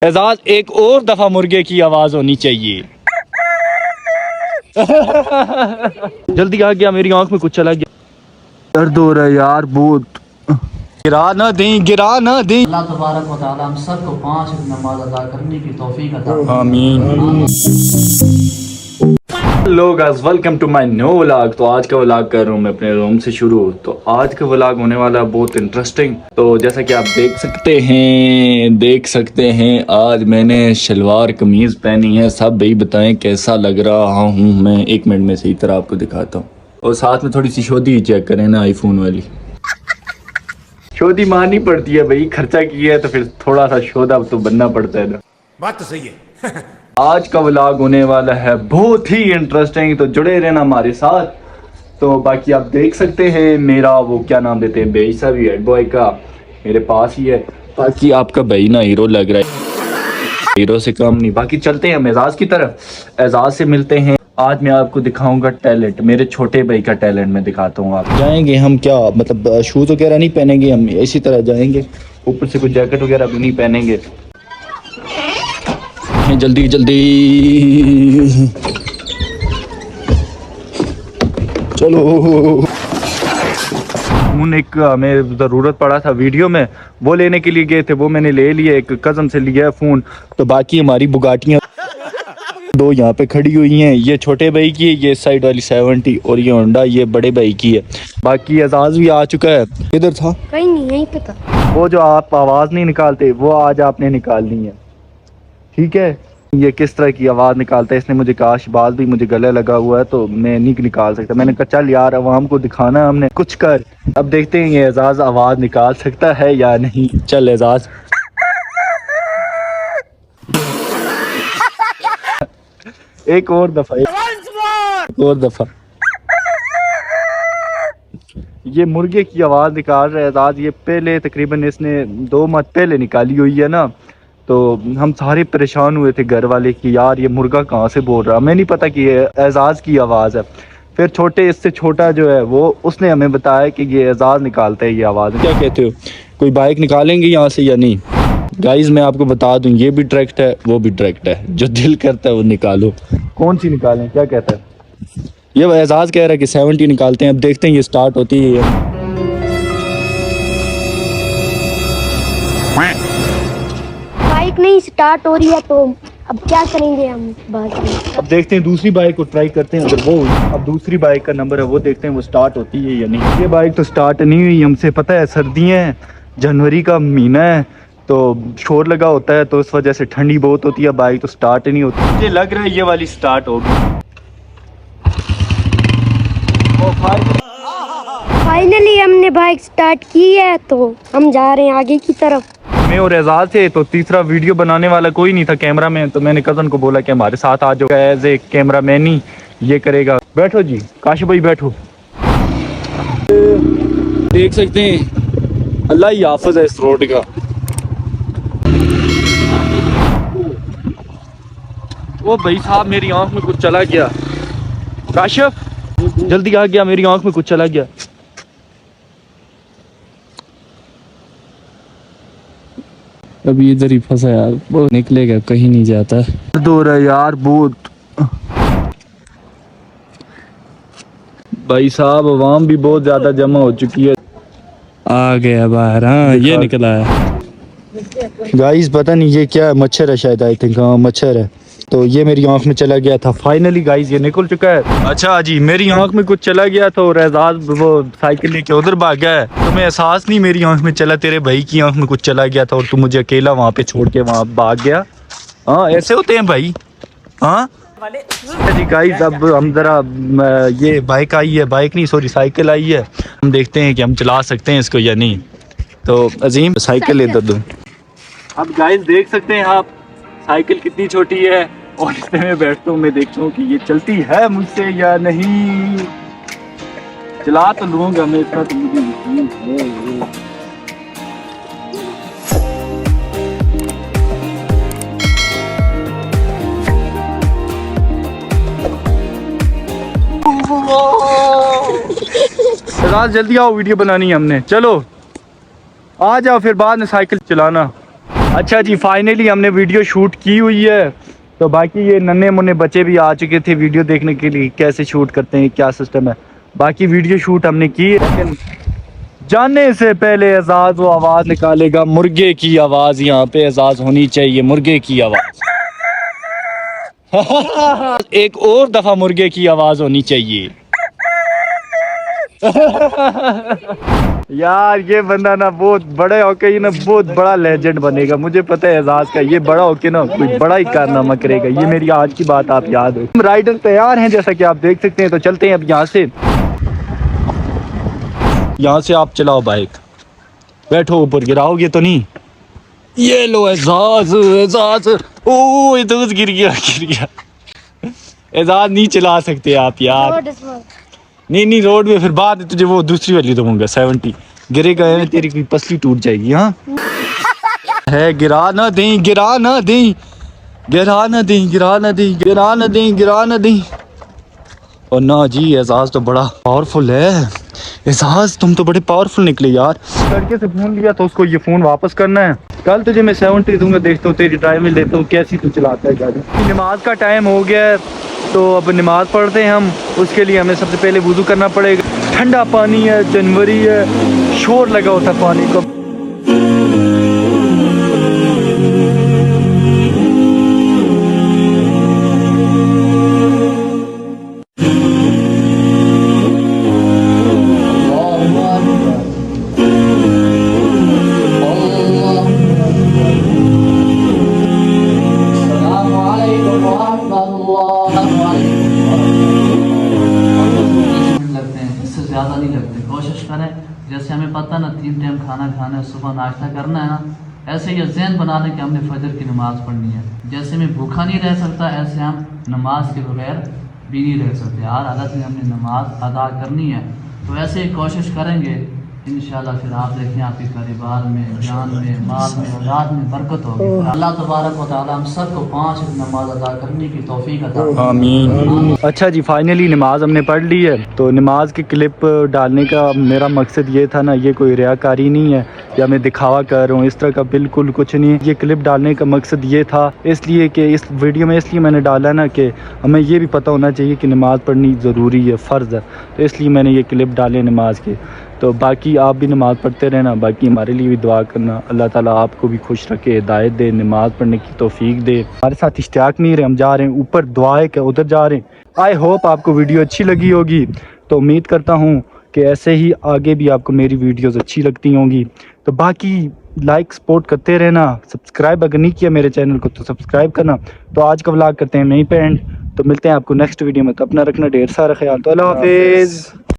एजाज एक और दफा मुर्गे की आवाज होनी चाहिए। जल्दी आ गया, मेरी आंख में कुछ चला गया, दर्द हो रहा है यार बहुत। गिरा ना दें, गिरा ना दें। अल्लाह तबारक व तआला हम सबको 5 वक्त नमाज अदा करने की तौफीक अता फरमाए। आमीन। Hello guys, welcome to my new vlog. तो आज का व्लॉग कर रहा हूँ मैं अपने रूम से शुरू। तो आज का व्लॉग होने वाला है बहुत इंटरेस्टिंग। तो जैसा कि आप देख सकते हैं आज मैंने शलवार कमीज पहनी है। सब भाई बताएं कैसा लग रहा हूँ मैं। 1 मिनट में सही तरह आपको दिखाता हूँ। और साथ में थोड़ी सी शोधी चेक करें ना, आईफोन वाली शोधी मारनी पड़ती है भाई, खर्चा किया है तो फिर थोड़ा सा शोधा तो बनना पड़ता है ना। बात तो सही है। आज का व्लॉग होने वाला है बहुत ही इंटरेस्टिंग, तो जुड़े रहना हमारे साथ। तो बाकी आप देख सकते हैं मेरा वो क्या नाम देते हैं, बेईसा भी हेड बॉय का मेरे पास ही है। बाकी आपका भाई ना हीरो लग रहा है, हीरो से कम नहीं। बाकी चलते हैं हम एजाज की तरफ, एजाज से मिलते हैं। आज मैं आपको दिखाऊंगा टैलेंट, मेरे छोटे भाई का टैलेंट मैं दिखाता हूँ। आप जाएंगे हम क्या मतलब शूज वगैरह नहीं पहनेंगे, हम इसी तरह जाएंगे, ऊपर से कुछ जैकेट वगैरह भी नहीं पहनेंगे। जल्दी जल्दी चलो। फोन एक हमें ज़रूरत पड़ा था वीडियो में, वो लेने के लिए गए थे, वो मैंने ले लिया। एक कज़न से लिया है फ़ोन। तो बाकी हमारी बुगाटियाँ दो यहाँ पे खड़ी हुई हैं। ये छोटे भाई की है, ये साइड वाली 70, और ये होंडा ये बड़े भाई की है। बाकी एजाज भी आ चुका है। किधर था? कहीं नहीं, यहीं पे था। वो जो आप आवाज़ नहीं निकालते वो आज आपने निकालनी है, ठीक है। ये किस तरह की आवाज़ निकालता है, इसने मुझे कहा शहबाज भी मुझे गले लगा हुआ है तो मैं नहीं निकाल सकता। मैंने कहा चल यार अवाम को दिखाना है हमने, कुछ कर। अब देखते हैं ये एजाज आवाज़ निकाल सकता है या नहीं। चल एजाज एक और दफा, एक और दफा। ये मुर्गे की आवाज़ निकाल रहा है एजाज। ये पहले तकरीबन इसने 2 माह पहले निकाली हुई है ना, तो हम सारे परेशान हुए थे घर वाले कि यार ये मुर्गा कहाँ से बोल रहा। हमें नहीं पता कि ये एजाज की आवाज़ है। फिर छोटे इससे छोटा जो है वो उसने हमें बताया कि ये एजाज निकालता है ये आवाज़। क्या कहते हो, कोई बाइक निकालेंगे यहाँ से या नहीं? गाइज मैं आपको बता दूं, ये भी डायरेक्ट है वो भी डायरेक्ट है, जो दिल करता है वो निकालो। कौन सी निकालें, क्या कहता है? ये एजाज कह रहा है कि 70 निकालते हैं। अब देखते हैं ये स्टार्ट होती है। बाइक नहीं स्टार्ट हो रही है तो अब क्या करेंगे हम बाद में। अब देखते हैं दूसरी बाइक को ट्राई करते हैं, अगर वो हुई। अब दूसरी बाइक का नंबर है वो देखते हैं वो स्टार्ट होती है या नहीं। ये बाइक तो स्टार्ट नहीं हुई, हमसे पता है सर्दियाँ हैं, जनवरी का महीना है तो शोर लगा होता है, तो इस वजह से ठंडी बहुत होती है, बाइक तो स्टार्ट ही नहीं होती। मुझे लग रहा है ये वाली स्टार्ट होगी। फाइनली हमने बाइक स्टार्ट की है तो हम जा रहे हैं आगे की तरफ। मैं और एजाज थे, तो तीसरा वीडियो बनाने वाला कोई नहीं था कैमरा मैन। तो मैंने कज़न को बोला कि हमारे साथ आ जाओ, एज ए कैमरा मैन ही ये करेगा। बैठो जी काशिफ भाई बैठो। देख सकते हैं अल्लाह ही हाफ़िज़ है इस रोड का। वो भाई साहब मेरी आंख में कुछ चला गया। काशिफ जल्दी आ गया, मेरी आंख में कुछ चला गया। अभी इधर ही फंसा यार, वो निकलेगा कहीं नहीं जाता। दो रहा यार बहुत। भाई साहब आवाम भी बहुत ज्यादा जमा हो चुकी है। आ गया बाहर, हाँ ये निकला है। गाइस पता नहीं ये क्या है, मच्छर है शायद, आई थिंक हाँ मच्छर है। तो ये मेरी आंख में चला गया था। फाइनली गाइस ये निकल चुका है। अच्छा जी, मेरी आंख में कुछ चला गया था और एजाज वो साइकिल लेके उधर भाग गया है। तुम्हें एहसास नहीं मेरी आंख में चला, तेरे भाई की आंख में कुछ चला गया था और तू मुझे अकेला वहाँ पे छोड़ के वहाँ भाग गया। हाँ ऐसे होते हैं भाई। हाँ जी गाइस अब हम जरा ये बाइक आई है, बाइक नहीं सॉरी साइकिल आई है, हम देखते हैं कि हम चला सकते हैं इसको या नहीं। तो अजीम साइकिल इधर दो। अब गाइस देख सकते हैं आप साइकिल कितनी छोटी है और इसमें मैं बैठता हूँ, मैं देखता हूँ कि ये चलती है मुझसे या नहीं। चला तो लूँगा मैं, इतना तो मुझे यकीन है। जल्दी आओ, वीडियो बनानी है हमने। चलो आ जाओ, फिर बाद में साइकिल चलाना। अच्छा जी, फाइनली हमने वीडियो शूट की हुई है। तो बाकी ये नन्हे मुन्ने बच्चे भी आ चुके थे वीडियो देखने के लिए, कैसे शूट करते हैं, क्या सिस्टम है। बाकी वीडियो शूट हमने की है, लेकिन जाने से पहले एजाज वो आवाज़ निकालेगा, मुर्गे की आवाज़। यहाँ पे एजाज होनी चाहिए, मुर्गे की आवाज़। एक और दफ़ा मुर्गे की आवाज़ होनी चाहिए। यार ये बंदा ना बहुत बड़े होके ही ना बहुत बड़ा लेजेंड बनेगा, मुझे पता है एजाज का। ये बड़ा होके ना कोई बड़ा ही कारनामा करेगा, ये मेरी आज की बात आप याद हो। राइडर तैयार हैं जैसा कि आप देख सकते हैं, तो चलते हैं अब यहाँ से आप चलाओ बाइक, बैठो, ऊपर गिराओगे तो नहीं। ये लो एजाज, एजाज, ओ एजाज गिर गया। एजाज नहीं चला सकते आप यार। नहीं रोड में फिर बाद तुझे वो दूसरी वाली दूंगा 70 गिरेगा है, तेरी कोई पसली टूट जाएगी। हाँ है, गिरा ना दें। और ना जी, एजाज तो बड़ा पावरफुल है। एजाज तुम तो बड़े पावरफुल निकले यार। लड़के से फोन लिया तो उसको ये फोन वापस करना है। कल तुझे मैं 70 दूंगा, देखता हूँ तेरी ड्राइविंग लेता हूँ कैसी तू चलाता है गाड़ी। नमाज का टाइम हो गया है, तो अब नमाज पढ़ते हैं हम। उसके लिए हमें सबसे पहले वुज़ू करना पड़ेगा। ठंडा पानी है, जनवरी है, शोर लगा होता है पानी का। ज़्यादा नहीं लगते। कोशिश करें, जैसे हमें पता ना 3 टाइम खाना खाना है, सुबह नाश्ता करना है ना, ऐसे ये ज़हन बना लें कि हमने फजर की नमाज़ पढ़नी है। जैसे मैं भूखा नहीं रह सकता, ऐसे हम नमाज के बगैर भी नहीं रह सकते। हर हालत में हमने नमाज अदा करनी है। तो ऐसे ही कोशिश करेंगे, इंशाल्लाह फिर आप देखें आपके कारोबार में, जान में, माल में, औलाद में बरकत होगी। अल्लाह तबारक व तआला हम सबको 5 नमाज अदा करने की तौफीक अता फरमाए। आमीन। अच्छा जी, फाइनली नमाज हमने पढ़ ली है। तो नमाज की क्लिप डालने का मेरा मकसद ये था ना, ये कोई रियाकारी नहीं है या मैं दिखावा कर रहा हूँ, इस तरह का बिल्कुल कुछ नहीं। ये क्लिप डालने का मकसद ये था, इसलिए कि इस वीडियो में इसलिए मैंने डाला ना कि हमें ये भी पता होना चाहिए कि नमाज़ पढ़नी ज़रूरी है, फ़र्ज़ है। तो इसलिए मैंने ये क्लिप डाले नमाज के। तो बाकी आप भी नमाज़ पढ़ते रहना, बाकी हमारे लिए भी दुआ करना। अल्लाह ताला आपको भी खुश रखे, हिदायत दे, नमाज़ पढ़ने की तौफीक दे। हमारे साथ इश्तियाक मीर है, हम जा रहे हैं ऊपर, दुआ है कि उधर जा रहे हैं। आई होप आपको वीडियो अच्छी लगी होगी। तो उम्मीद करता हूँ कि ऐसे ही आगे भी आपको मेरी वीडियोज़ अच्छी लगती होंगी। तो बाकी लाइक सपोर्ट करते रहना। सब्सक्राइब अगर नहीं किया मेरे चैनल को तो सब्सक्राइब करना। तो आज का व्लॉग करते हैं यहीं पे एंड। तो मिलते हैं आपको नेक्स्ट वीडियो में। तो अपना रखना ढेर सारा ख्याल। तो अल्लाह हाफिज़।